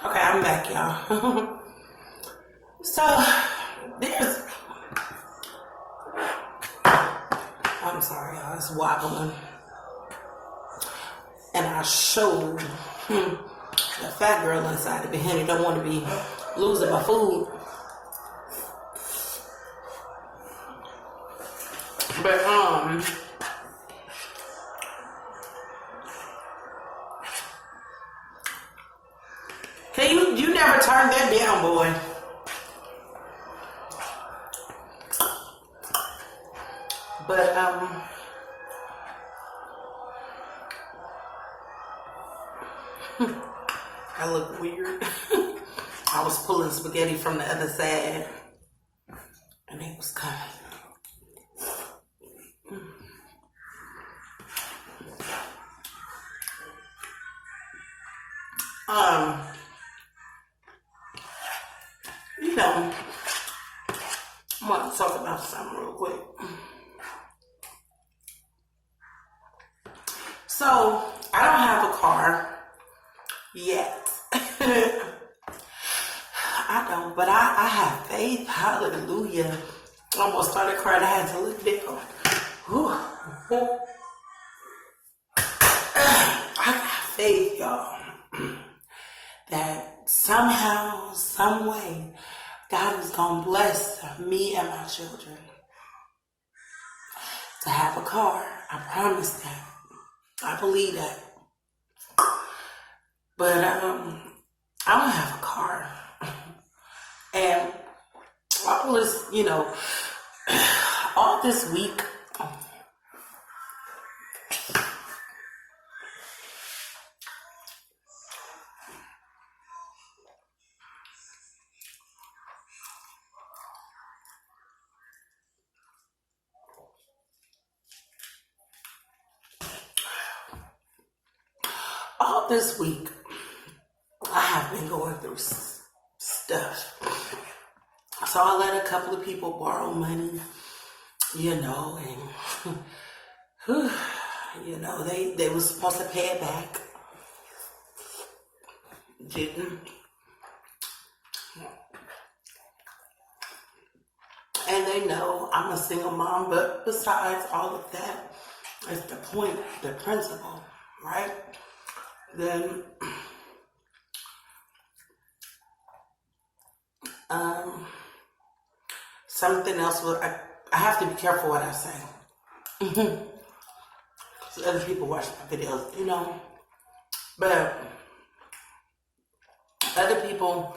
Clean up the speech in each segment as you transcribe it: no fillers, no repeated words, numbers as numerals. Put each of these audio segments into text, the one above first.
Okay, I'm back, y'all. So, there's, I'm sorry, y'all, it's wobbling. And I showed the fat girl inside the behind don't want to be losing my food. But, you never turned that down, boy. But, I look weird. I was pulling spaghetti from the other side, and it was coming. You know, I want to talk about something real quick. So, I don't have a car yet. I don't, but I have faith. Hallelujah. I almost started crying. I had to look down. Whew. I got faith, y'all, that somehow, some way, God is going to bless me and my children to have a car. I promise that. I believe that. But I don't have a car. And I was, all this week, I have been going through stuff. So I let a couple of people borrow money, and, they were supposed to pay it back. Didn't. And they know I'm a single mom, but besides all of that, it's the point, the principle, right? Then, something else, I have to be careful what I say. Because other people watch my videos, But other people,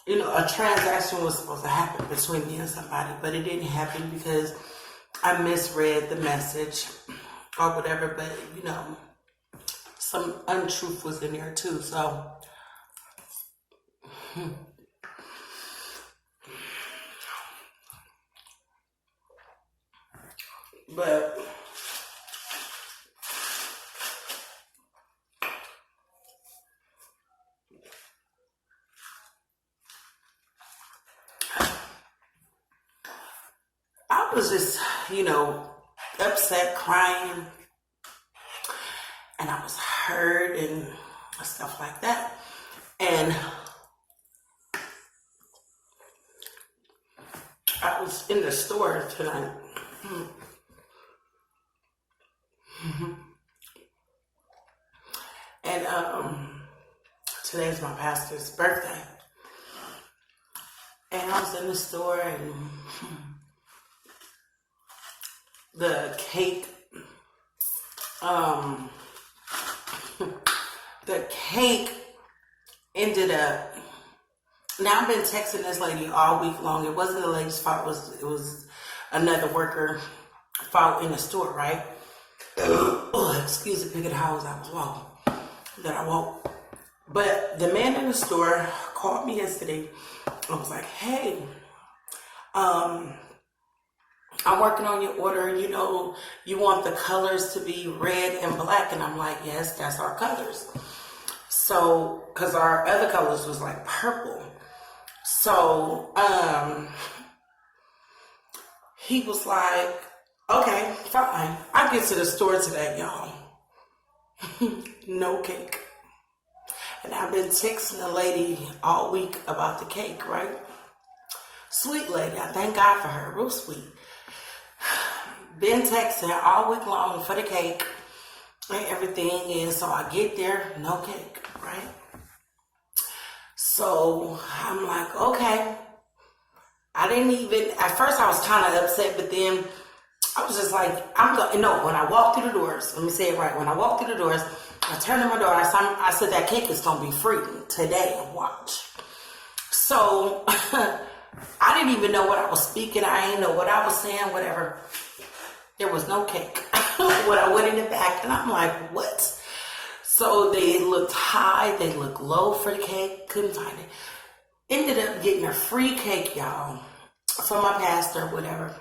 a transaction was supposed to happen between me and somebody, but it didn't happen because I misread the message or whatever, but, some untruth was in there too, so. But I was just, upset, crying, and I was hurt and stuff like that. And I was in the store tonight. And today's my pastor's birthday. And I was in the store and the cake ended up. Now I've been texting this lady all week long. It wasn't the lady's fault. It was another worker fault in the store, right? Oh, excuse the picking house I was walking. That I walked. But the man in the store called me yesterday. I was like, hey, I'm working on your order. You want the colors to be red and black. And I'm like, yes, that's our colors. So, because our other colors was like purple. So, he was like, okay, fine. I get to the store today, y'all. No cake. And I've been texting the lady all week about the cake, right? Sweet lady, I thank God for her, real sweet. Been texting all week long for the cake and everything, and so I get there, no cake, right? So I'm like, okay. I didn't even, at first I was kind of upset, but then I was just like, when I walked through the doors, let me say it right. When I walked through the doors, I turned to my door, I said that cake is going to be free today, watch. So I didn't even know what I was speaking. I didn't know what I was saying, whatever. There was no cake. When I went in the back, and I'm like, what? So they looked high, they looked low for the cake, couldn't find it. Ended up getting a free cake, y'all, from my pastor, whatever.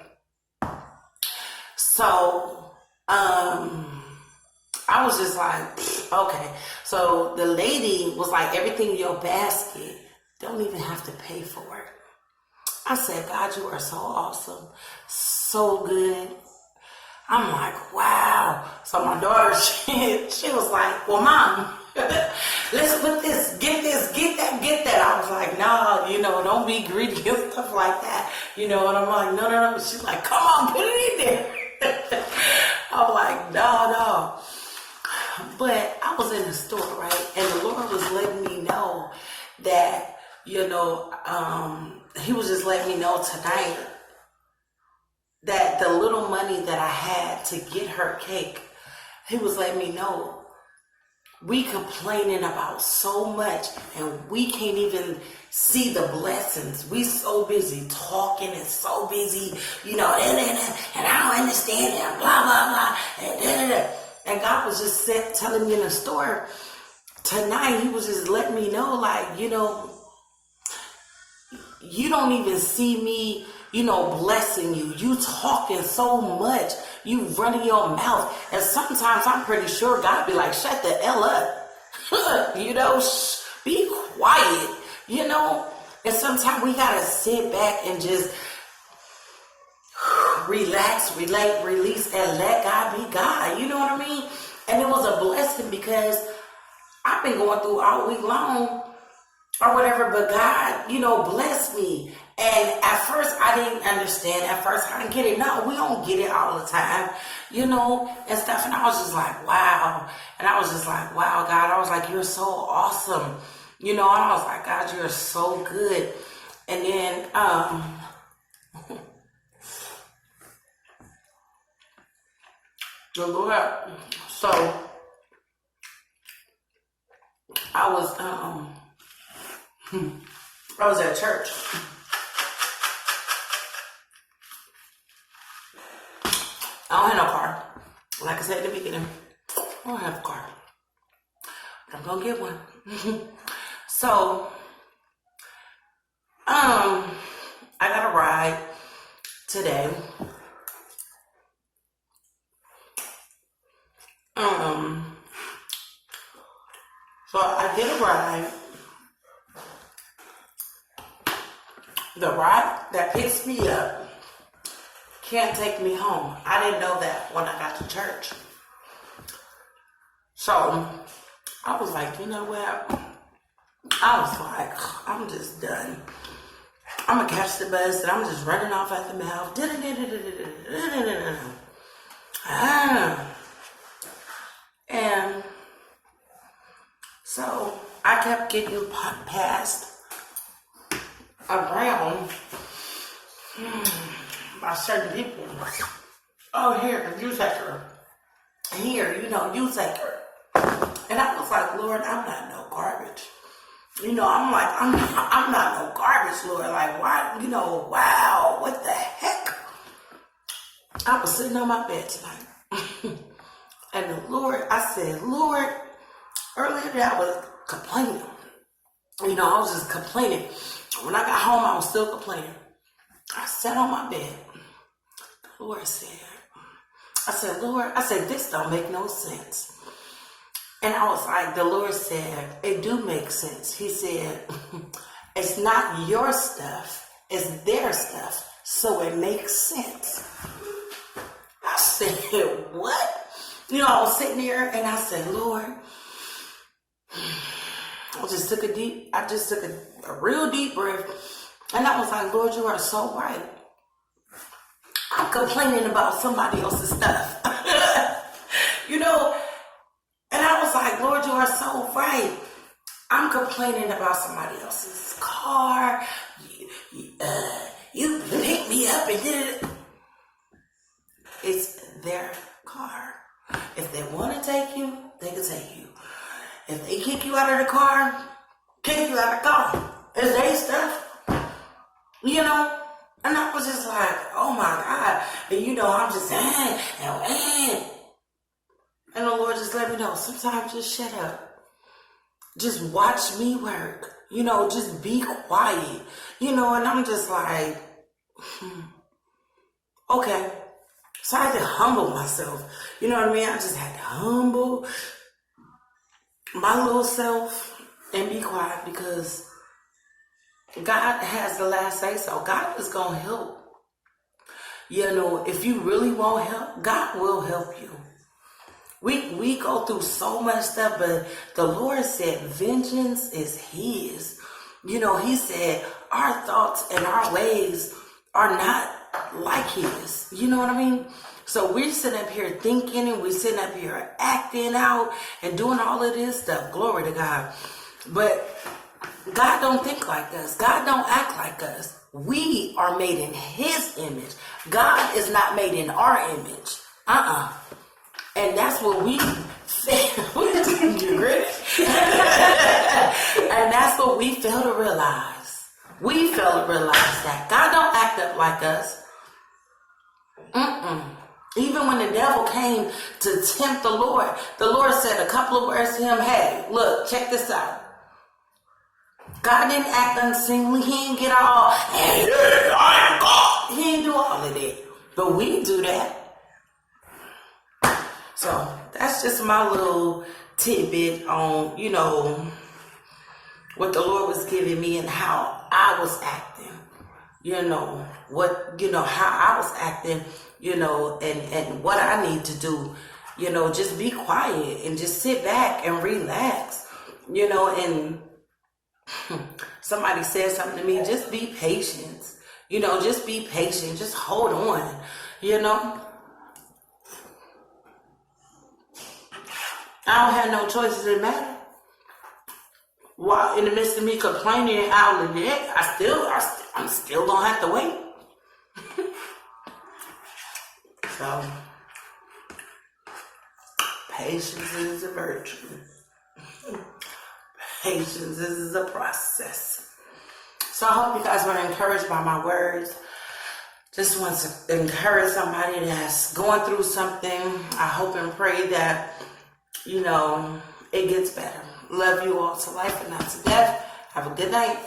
So, I was just like, okay. So the lady was like, everything in your basket, don't even have to pay for it. I said, God, you are so awesome, so good. I'm like, wow. So my daughter, she was like, well, Mom, let's put this, get that. I was like, no, don't be greedy and stuff like that. And I'm like, no. She's like, come on, put it in there. I'm like, no. But I was in the store, right? And the Lord was letting me know that, he was just letting me know tonight that the little money that I had to get her cake, he was letting me know we complaining about so much and we can't even see the blessings. We so busy talking and so busy, and I don't understand it, blah, blah, blah, and God was just telling me in the store tonight, he was just letting me know, like, you don't even see me, blessing you. You talking so much. You running your mouth. And sometimes I'm pretty sure God be like, shut the hell up. Be quiet. And sometimes we got to sit back and just relax, relate, release, and let God be God. You know what I mean? And it was a blessing because I've been going through all week long or whatever, but God, bless me. And at first I didn't understand. At first I didn't get it. No, we don't get it all the time, and stuff. And I was just like, wow. And I was just like, wow, God. I was like, you're so awesome. And I was like, God, you're so good. And then, the Lord, so I was at church. I don't have no car. Like I said at the beginning, I don't have a car. But I'm gonna get one. So, I got a ride today. So I get a ride. The ride that picks me up can't take me home. I didn't know that when I got to church. So I was like, you know what? I was like, I'm just done. I'm gonna catch the bus and I'm just running off at the mouth. And so I kept getting passed around by certain people. Oh, here, you take her. Here, you take her. And I was like, Lord, I'm not no garbage. I'm like, I'm not no garbage, Lord. Like, why, wow, what the heck? I was sitting on my bed tonight. And the Lord, I said, Lord, earlier today I was complaining. I was just complaining. When I got home, I was still complaining. I sat on my bed. The Lord said, Lord, this don't make no sense. And I was like, the Lord said, it do make sense. He said, it's not your stuff, it's their stuff, so it makes sense. I said, what? I was sitting there and I said, Lord, I just took a real deep breath. And I was like, Lord, you are so right. I'm complaining about somebody else's stuff. You know, and I was like, Lord, you are so right. I'm complaining about somebody else's car. You picked me up and did it. It's their car. If they want to take you, they can take you. If they kick you out of the car, kick you out of the car. It's their stuff. You know? And I was just like, oh my God. And you know, I'm just and the Lord just let me know, sometimes just shut up. Just watch me work. You know, just be quiet. You know, and I'm just like, okay. So I had to humble myself. You know what I mean? I just had to humble my little self and be quiet, because God has the last say so. God is going to help. You know, if you really want help, God will help you. We go through so much stuff, but the Lord said vengeance is His. You know, He said our thoughts and our ways are not like His. You know what I mean? So we're sitting up here thinking, and we're sitting up here acting out and doing all of this stuff. Glory to God. But God don't think like us. God don't act like us. We are made in His image. God is not made in our image. And that's what we and that's what we fail to realize. We fail to realize that God don't act up like us. Even when the devil came to tempt the Lord said a couple of words to him. Hey, look, check this out. God didn't act unseemly. He didn't get all, hey, I am God. He didn't do all of that. But we do that. So that's just my little tidbit on, you know, what the Lord was giving me and how I was acting. You know, how I was acting, you know, and what I need to do. You know, just be quiet and just sit back and relax. You know, and somebody said something to me, just be patient. You know, just be patient. Just hold on. You know, I don't have no choices in the matter. While in the midst of me complaining and out of that, I'm still gonna have to wait. So, patience is a virtue. Patience is a process. So I hope you guys were encouraged by my words. Just want to encourage somebody that's going through something. I hope and pray that, you know, it gets better. Love you all to life and not to death. Have a good night.